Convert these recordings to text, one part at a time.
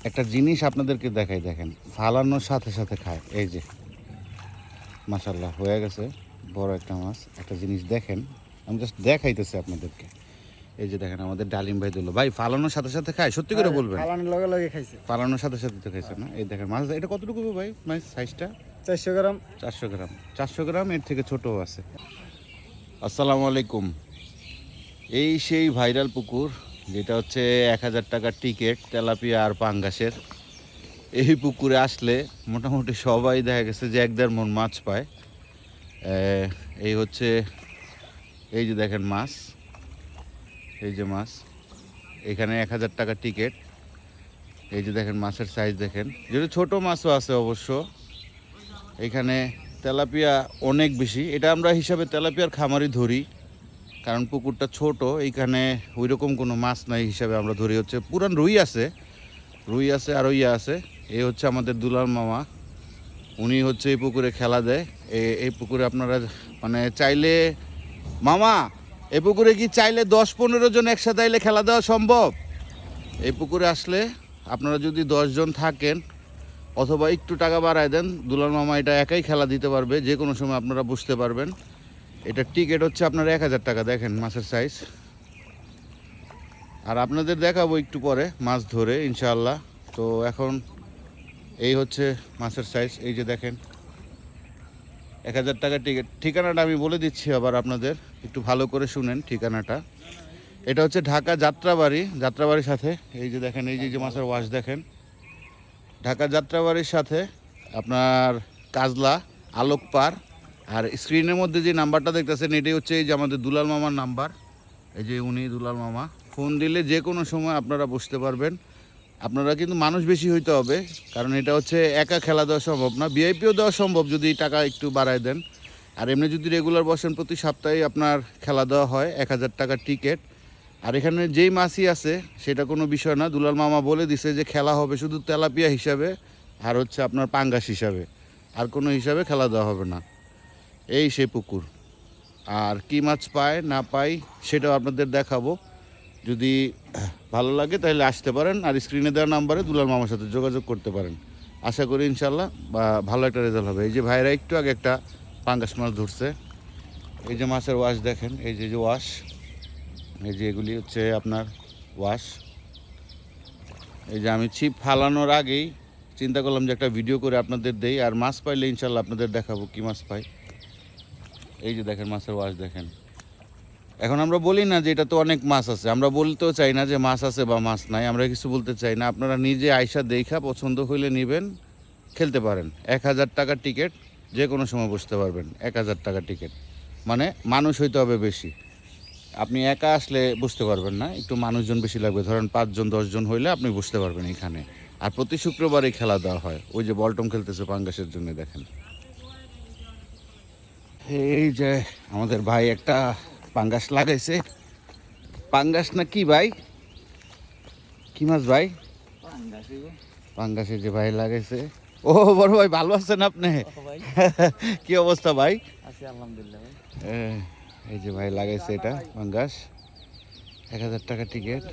একটা জিনিস আপনাদেরকে দেখাই, দেখেন ফালানোর সাথে সাথে খায়। এই যে মাশাল্লাহ হয়ে গেছে বড় একটা মাছ। একটা জিনিস দেখেন, আমি জাস্ট দেখাইতেছি আপনাদেরকে। এই যে দেখেন আমাদের ডালিম ভাই দিল ভাই, ফালানোর সাথে সাথে খায়, সত্যি করে বলবেন? ফালানোর লগে লগে খাইছে। ফালানোর সাথে সাথে তো খাইছে না? এই দেখেন মাছ, এটা কতটুকু ভাই মাছ সাইজটা? 400 গ্রাম। 400 গ্রাম। 400 গ্রাম, এর থেকে ছোটও আছে। আসসালামু আলাইকুম। এই সেই ভাইরাল পুকুর, যেটা হচ্ছে 1000 টাকার টিকিট তেলাপিয়া আর পাঙ্গাসের। এই পুকুরে আসলে মোটামুটি সবাই দেখা গেছে যে 1-1.5 মণ মাছ পায়। এই হচ্ছে, এই যে দেখেন মাছ, এই যে মাছ, এখানে 1000 টাকার টিকিট। এই যে দেখেন মাছের সাইজ দেখেন, যেটা ছোট মাছও আছে অবশ্য। এখানে তেলাপিয়া অনেক বেশি, এটা আমরা হিসাবে তেলাপিয়ার খামারই ধরি, কারণ পুকুরটা ছোট, এইখানে ওই রকম কোনো মাছ নাই হিসাবে আমরা ধরি। হচ্ছে পুরান রুই আছে, আর ইয়া আছে। এই হচ্ছে আমাদের দুলাল মামা, উনি হচ্ছে এই পুকুরে খেলা দেয়। এই পুকুরে আপনারা মানে চাইলে, মামা এই পুকুরে কি চাইলে 10-15 জন একসাথে আইলে খেলা দেওয়া সম্ভব? এই পুকুরে আসলে আপনারা যদি 10 জন থাকেন অথবা একটু টাকা বাড়ায় দেন, দুলাল মামা এটা একাই খেলা দিতে পারবে, যে কোনো সময় আপনারা বুঝতে পারবেন। এটার টিকিট হচ্ছে আপনার 1000 টাকা। দেখেন মাছের সাইজ। আর আপনাদের দেখাবো একটু পরে মাছ ধরে ইনশাআল্লাহ। তো এখন এই হচ্ছে মাছের সাইজ, এই যে দেখেন 1000 টাকা টিকিট। ঠিকানাটা আমি বলে দিচ্ছি আবার আপনাদের, একটু ভালো করে শুনেন ঠিকানাটা। এটা হচ্ছে ঢাকা যাত্রাবাড়ির সাথে, এই যে দেখেন, এই যে মাছের ওয়াশ দেখেন, ঢাকা যাত্রাবাড়ির সাথে আপনার কাজলা আলোকপার। আর স্ক্রিনের মধ্যে যে নাম্বারটা দেখতেছেন, এটাই হচ্ছে এই যে আমাদের দুলাল মামার নাম্বার। এই যে উনি দুলাল মামা, ফোন দিলে যে কোনো সময় আপনারা বসতে পারবেন। আপনারা কিন্তু মানুষ বেশি হইতে হবে, কারণ এটা হচ্ছে একা খেলা দেওয়া সম্ভব না। ভিআইপিও দেওয়া সম্ভব যদি টাকা একটু বাড়ায় দেন। আর এমনি যদি রেগুলার বসেন, প্রতি সপ্তাহে আপনার খেলা দেওয়া হয় 1000 টাকার টিকিট। আর এখানে যেই মাছই আছে সেটা কোনো বিষয় না, দুলাল মামা বলে দিছে যে খেলা হবে শুধু তেলাপিয়া হিসাবে আর হচ্ছে আপনার পাঙ্গাস হিসাবে, আর কোনো হিসাবে খেলা দেওয়া হবে না। এই সেই পুকুর। আর কি মাছ পায় না পাই সেটাও আপনাদের দেখাবো। যদি ভালো লাগে তাহলে আসতে পারেন, আর স্ক্রিনে দেওয়া নাম্বারে দুলাল মামার সাথে যোগাযোগ করতে পারেন। আশা করি ইনশাল্লাহ ভালো একটা রেজাল্ট হবে। এই যে ভাইরা একটু আগে একটা পাঙ্গাস মাছ ধরছে। এই যে মাছের ওয়াশ দেখেন, এই যে ওয়াশ, এই যে এগুলি হচ্ছে আপনার ওয়াশ। এই যে আমি ছিপ ফালানোর আগেই চিন্তা করলাম যে একটা ভিডিও করে আপনাদের দেই, আর মাছ পাইলে ইনশাল্লাহ আপনাদের দেখাবো কি মাছ পাই। এই যে দেখেন মাছের ওয়াশ দেখেন। এখন আমরা বলি না যে এটা তো অনেক মাছ আছে, আমরা বলতেও চাই না যে মাছ আছে বা মাছ নাই, আমরা কিছু বলতে চাই না। আপনারা নিজে আইসা দেখা পছন্দ হইলে নেবেন, খেলতে পারেন। 1000 টাকার টিকিট, যে কোনো সময় বসতে পারবেন। 1000 টাকার টিকিট মানে মানুষ হইতে হবে বেশি। আপনি একা আসলে বুঝতে পারবেন না, একটু মানুষজন বেশি লাগবে। ধরেন 5 জন 10 জন হইলে আপনি বুঝতে পারবেন এখানে। আর প্রতি শুক্রবারই খেলা দেওয়া হয়। ওই যে বলটম খেলতেছে পাঙ্গাসের জন্য দেখেন। এই যে আমাদের ভাই একটা পাঙ্গাস লাগাইছে। পাঙ্গাস না কি ভাই, কি মাছ ভাই? পাঙ্গাসে যে ভাই লাগাইছে। ও বড় ভাই, ভালো আছেন আপনি? কি অবস্থা ভাই? আলহামদুলিল্লাহ। এই যে ভাই লাগাইছে এটা পাঙ্গাস, 1000 টাকা টিকিট।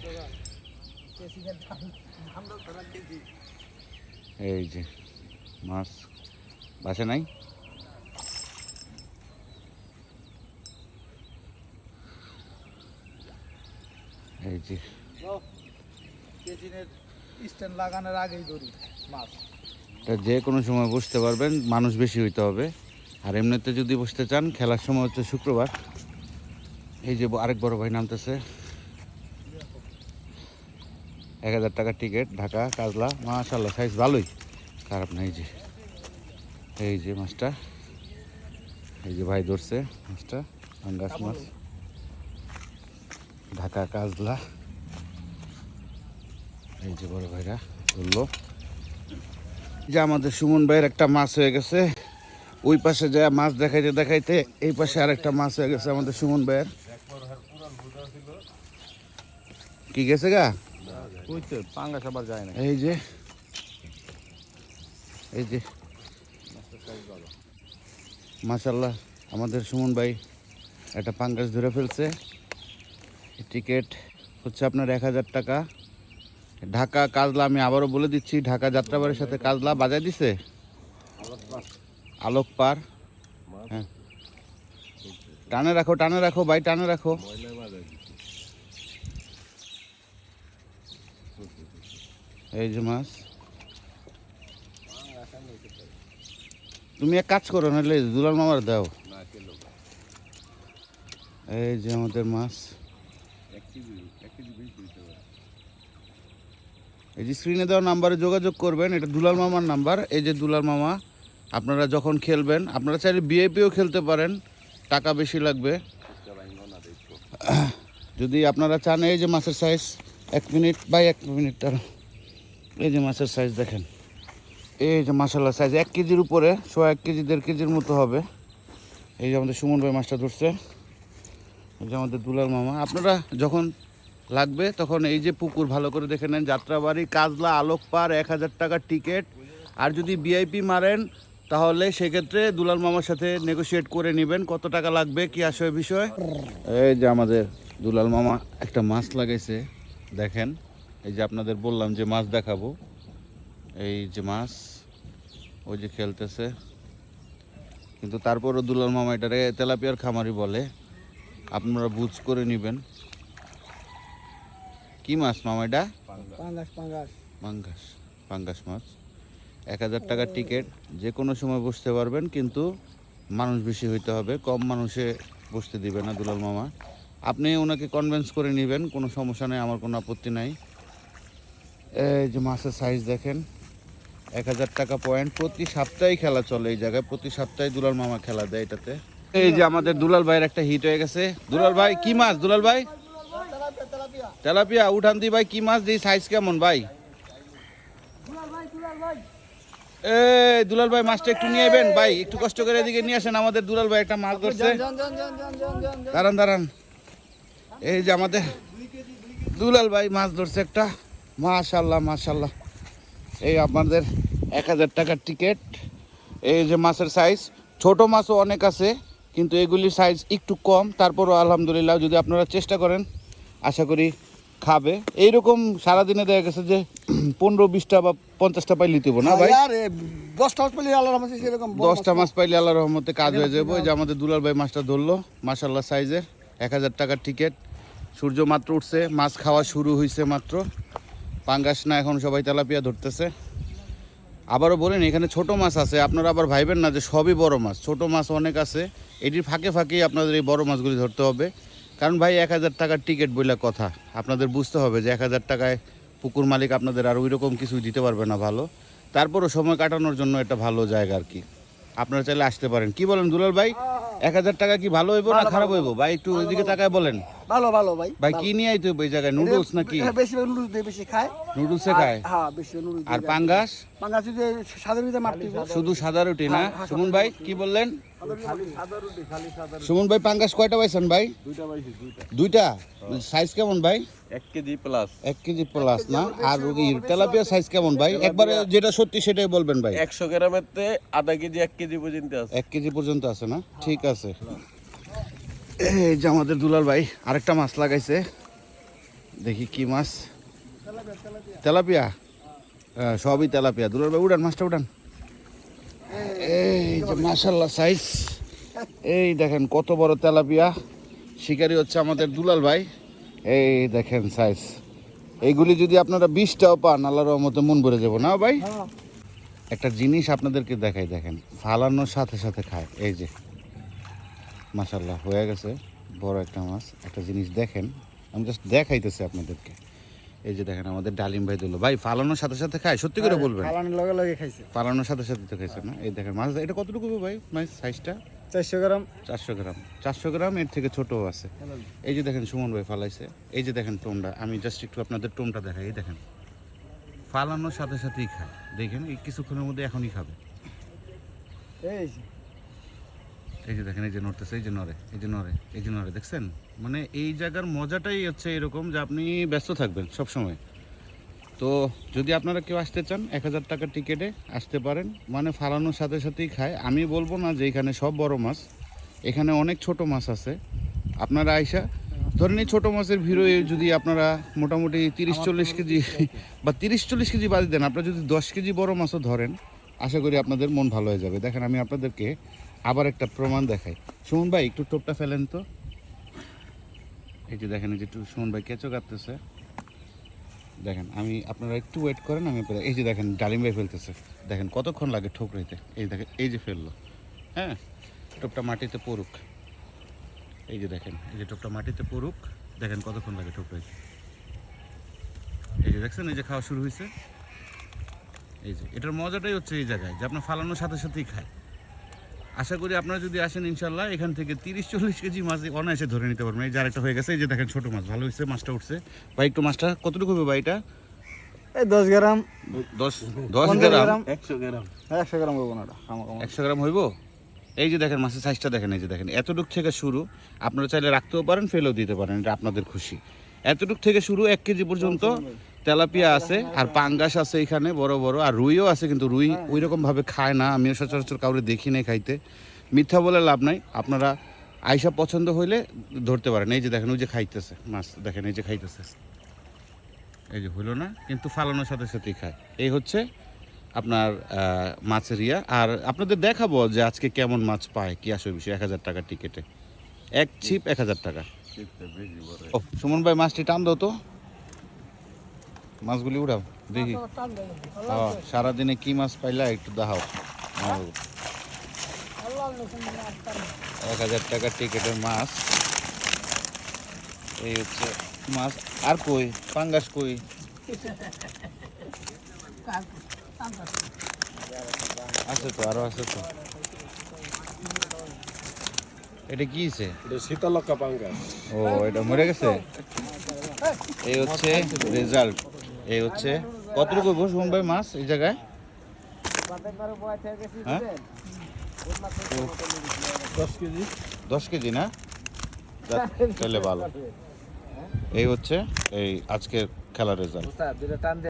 এই যে মাছ বাসে নাই। এই যে স্ট্যান্ড লাগানোর আগেই ধরি মাছ। এটা যে কোনো সময় বসতে পারবেন, মানুষ বেশি হইতে হবে। আর এমনিতে যদি বসতে চান, খেলার সময় হচ্ছে শুক্রবার। এই যে আরেক বড় ভাই নামতেছে। 1000 টাকার টিকিট, ঢাকা কাজলা। মাশাআল্লাহ সাইজ ভালোই, খারাপ না। এই যে মাছটা, এই যে ভাই ধরছে মাছটা, পাঙ্গাস মাছ, ঢাকা কাজলা। এই যে বড় ভাইরা ধরলো। যে আমাদের সুমন ভাইয়ের একটা মাছ হয়ে গেছে, ওই পাশে যায় মাছ দেখাইতে দেখাইতে এই পাশে আরেকটা মাছ হয়ে গেছে আমাদের সুমন ভাইয়ের। কি গেছে গা? পাঙ্গাস আবার যায় না। এই যে এই যে মাশাআল্লাহ আমাদের সুমন ভাই একটা পাঙ্গাস ধরে ফেলছে। টিকিট হচ্ছে আপনার 1000 টাকা। ঢাকা কাজলা, আমি আবারও বলে দিচ্ছি, ঢাকা যাত্রাবাড়ির সাথে কাজলা বাজায় দিছে আলোক পার। হ্যাঁ, টানে রাখো ভাই, টানে রাখো। এই যে মাছ, তুমি এক কাজ করো, নাহলে দুলাল মামার দাও। এই যে আমাদের মাছ, এই যে স্ক্রিনে দেওয়া নাম্বারে যোগাযোগ করবেন, এটা দুলাল মামার নাম্বার। এই যে দুলাল মামা, আপনারা যখন খেলবেন, আপনারা চাইলে ভিআইপিও খেলতে পারেন, টাকা বেশি লাগবে যদি আপনারা চান। এই যে মাছের সাইজ, 1 মিনিট ভাই, 1 মিনিট আর, এই যে মাছের সাইজ দেখেন, এই যে মাশাআল্লাহ সাইজ 1 কেজির উপরে, 1 কেজি 1.5 কেজির মতো হবে। এই যে আমাদের সুমন ভাই মাছটা ধরছে, এই যে আমাদের দুলাল মামা। আপনারা যখন লাগবে তখন এই যে পুকুর ভালো করে দেখে নেন, যাত্রাবাড়ি কাজলা আলোক পার, 1000 টাকার টিকিট। আর যদি ভিআইপি মারেন তাহলে সেক্ষেত্রে দুলাল মামার সাথে নেগোশিয়েট করে নেবেন কত টাকা লাগবে, কি আসবে বিষয়। এই যে আমাদের দুলাল মামা একটা মাছ লাগাইছে দেখেন, এই যে আপনাদের বললাম যে মাছ দেখাবো, এই যে মাছ, ওই যে খেলতেছে। কিন্তু তারপরও দুলাল মামা এটারে তেলাপিয়ার খামারি বলে, আপনারা বুঝ করে নেবেন। কি মাছ মামা এটা? পাঙ্গাস মাছ। 1000 টাকার টিকিট, যে কোনো সময় বসতে পারবেন, কিন্তু মানুষ বেশি হইতে হবে, কম মানুষে বসতে দিবে না দুলাল মামা। আপনি ওনাকে কনভিন্স করে নেবেন, কোনো সমস্যা নেই, আমার কোনো আপত্তি নাই। এই যে মাছের সাইজ দেখেন, 1000 টাকা পয়েন্ট। প্রতি সপ্তাহে খেলা চলে এই জায়গায়, প্রতি সপ্তাহে দুলাল মামা খেলা দেয় এটাতে। এই যে আমাদের দুলাল ভাইয়ের একটা হিট হয়ে গেছে। দুলাল ভাই কি মাছ? দুলাল ভাই তেলাপিয়া উঠান দি ভাই, কি মাছ দিই, সাইজ কেমন ভাই? এই দুলাল ভাই মাছটা একটু নিয়ে আইবেন ভাই, একটু কষ্ট করে এদিকে নিয়ে আসেন। আমাদের দুলাল ভাই একটা মাছ ধরছে, দাঁড়ান। এই যে আমাদের দুলাল ভাই মাছ ধরছে একটা, মাশাআল্লাহ। এই আপনাদের 1000 টাকার টিকিট। এই যে মাছের সাইজ, ছোট মাছও অনেক আছে, কিন্তু এগুলির সাইজ একটু কম। তারপরও আলহামদুলিল্লাহ, যদি আপনারা চেষ্টা করেন আশা করি খাবে। এইরকম সারাদিনে দেখা গেছে যে 15-20টা বা 50টা পাইলে দিব না ভাই, 10টা মাছ পাইলে আল্লাহর রহমতে কাজ হয়ে যাবে। ওই যে আমাদের দুলাল ভাই মাছটা ধরলো, মাশাআল্লাহ সাইজের, 1000 টাকার টিকিট। সূর্য মাত্র উঠছে, মাছ খাওয়া শুরু হয়েছে মাত্র। পাঙ্গাস না, এখন সবাই তেলাপিয়া ধরতেছে। আবারও বলেন, এখানে ছোট মাছ আছে, আপনারা আবার ভাইবেন না যে সবই বড় মাছ, ছোট মাছ অনেক আছে। এটির ফাঁকেই আপনাদের এই বড় মাছগুলি ধরতে হবে। কারণ ভাই 1000 টাকার টিকিট বইলা কথা, আপনাদের বুঝতে হবে যে 1000 টাকায় পুকুর মালিক আপনাদের আর ওই রকম কিছুই দিতে পারবে না ভালো। তারপরও সময় কাটানোর জন্য এটা ভালো জায়গা আর কি, আপনারা চাইলে আসতে পারেন। কি বলেন দুলাল ভাই, 1000 টাকা কি ভালো হইব না খারাপ হইব ভাই? একটু ওইদিকে তাকায় বলেন। ভালো ভাই। ভাই কি নিয়ে আইতে হবে এই জায়গায়? নুডলস নাকি? বেশি নুডলস দিয়ে বেশি খায়, নুডলসে খায়। হ্যাঁ বেশি নুডলস। আর পাঙ্গাস যদি সাদা রুটিতে মারতে শুধু সাদা রুটি না? সুমন ভাই কি বললেন? সুমন ভাই পাঙ্গাস কয়টা পাইছেন ভাই? দুইটা। সাইজ কেমন ভাই? 1 কেজি প্লাস। 1 কেজি প্লাস না? আর তেলাপিয়া সাইজ কেমন ভাই? একবারে যেটা সত্যি সেটাই বলবেন ভাই। 100 গ্রামের তে আধা কেজি 1 কেজি পর্যন্ত আছে। 1 কেজি পর্যন্ত আছে না? ঠিক আছে। এই যে আমাদের দুলাল ভাই আরেকটা মাছ লাগাইছে, দেখি কি মাছ। তেলাপিয়া, সবই তেলাপিয়া। দুলাল ভাই উড়ান, মাছটা উড়ান। এই যে মাশাআল্লাহ সাইজ, এই দেখেন কত বড় তেলাপিয়া। শিকারি হচ্ছে আমাদের দুলাল ভাই। এই দেখেন সাইজ, এইগুলি যদি আপনারা 20টাও পান আল্লাহর রহমতে মন ভরে যাবো না ভাই। একটা জিনিস আপনাদেরকে দেখাই, দেখেন ফালানোর সাথে সাথে খায়। এই যে মাশাআল্লাহ হয়ে গেছে বড় একটা মাছ। একটা জিনিস দেখেন, আমি জাস্ট দেখাইতেছি আপনাদেরকে। এই যে দেখেন আমাদের ডালিম ভাই দিল ভাই, ফালানোর সাথে সাথে খায়, সত্যি করে বলবেন? লগে খাইছে, ফালানোর সাথে সাথে তো খাইছে না? এই দেখেন মাছ, এটা কতটুকু ভাই মাছ সাইজটা? 400 গ্রাম। 400 গ্রাম, এর থেকে ছোটও আছে। এই যে দেখেন সুমন ভাই ফালাইছে, এই যে দেখেন টোমটা, আমি জাস্ট একটু আপনাদের টোমটা দেখাই। এই দেখেন ফালানোর সাথে সাথেই খায়, দেখেন এই কিছুক্ষণের মধ্যে এখনই খাবে। এই যে দেখেন, এই যে নড়তেছে, এই যে নড়ে, দেখছেন? মানে এই জায়গার মজাটাই হচ্ছে এরকম যে আপনি ব্যস্ত থাকবেন সব সময়। তো যদি আপনারা কেউ আসতে চান 1000 টাকার টিকিটে আসতে পারেন, মানে ফালানোর সাথে সাথেই খায়। আমি বলবো না যে এখানে সব বড় মাছ, এখানে অনেক ছোট মাছ আছে। আপনারা আইসা ধরেন এই ছোটো মাছের ভিড়ে যদি আপনারা মোটামুটি 30-40 কেজি বা 30-40 কেজি বাদ দেন, আপনারা যদি 10 কেজি বড় মাছও ধরেন, আশা করি আপনাদের মন ভালো হয়ে যাবে। দেখেন আমি আপনাদেরকে আবার একটা প্রমাণ দেখাই। সুমন ভাই একটু টোপটা ফেলেন তো। এই যে দেখেন, এই যে একটু সুমন ভাই কেঁচো কাটতেছে। দেখেন, আমি আপনারা একটু ওয়েট করেন, আমি এই যে দেখেন ডালিম ভাই ফেলতেছে। দেখেন কতক্ষণ লাগে ঠোকরাইতে। এই দেখেন, এই যে ফেললো, হ্যাঁ, টোপটা মাটিতে পড়ুক। এই যে দেখেন, এই যে টোপটা মাটিতে পড়ুক, দেখেন কতক্ষণ লাগে ঠোকরাইতে। এই যে দেখছেন, এই যে খাওয়া শুরু হয়েছে। এই যে এটার মজাটাই হচ্ছে এই জায়গায় যে আপনার ফালানোর সাথে সাথেই খায়। আশা করি আপনারা যদি আসেন ইনশাল্লাহ এখান থেকে 30-40 কেজি মাছ অনায়াসে ধরে নিতে পারবেন। এই যে আরেকটা হয়ে গেছে, এই যে দেখেন ছোটো মাছ ভালো হয়েছে, মাছটা উঠছে। ভাই একটু মাছটা কতটুকু হবে ভাই? এটা এই 10 গ্রাম 10 50 গ্রাম, 100 গ্রাম। 100 গ্রাম হইব না এটা, খামা 100 গ্রাম হইব। এই যে দেখেন মাছের সাইজটা দেখেন, এই যে দেখেন এতটুক থেকে শুরু। আপনারা চাইলে রাখতেও পারেন, ফেলেও দিতে পারেন, এটা আপনাদের খুশি। এতটুক থেকে শুরু 1 কেজি পর্যন্ত তেলাপিয়া আছে, আর পাঙ্গাস আছে এখানে বড় বড়, আর রুইও আছে, কিন্তু রুই ওই রকম ভাবে খায় না, আমিও সচরাচর কাউরে দেখি নাই খাইতে। মিথ্যা বলে লাভ নাই, আপনারা আইসা পছন্দ হইলে ধরতে পারেন। এই যে দেখেন, ওই যে খাইতেছে মাছ, দেখেন এই যে খাইতেছে, এই যে হইলো না, কিন্তু ফালানোর সাথে সাথেই খায়। এই হচ্ছে আপনার মাছের ইয়া। আর আপনাদের দেখাবো যে আজকে কেমন মাছ পায়, কি আসবে বিষয়। 1000 টাকার টিকিটে এক ছিপ 1000 টাকা। ও সুমন ভাই, মাছটি টান দাও তো, মাছগুলি উড়াও দেখি। সারাদিনে কি মাছ পাইলা একটু দেখাও। 1000 টাকার টিকিটের মাছ, এই হচ্ছে মাছ। আর কই পাঙ্গাস কই? আছে তো, আরো আছে তো। এটা কি হইছে? এটা শীতলক্কা পাঙ্গাস। ও, এটা মরে গেছে। এই হচ্ছে রেজাল্ট। এই হচ্ছে কতটুকু সুমন ভাই মাছ এই জায়গায়? হ্যাঁ 10 কেজি। 10 কেজি না? যাক, তাহলে ভালো। এই হচ্ছে এই আজকের খেলার রেজাল্ট।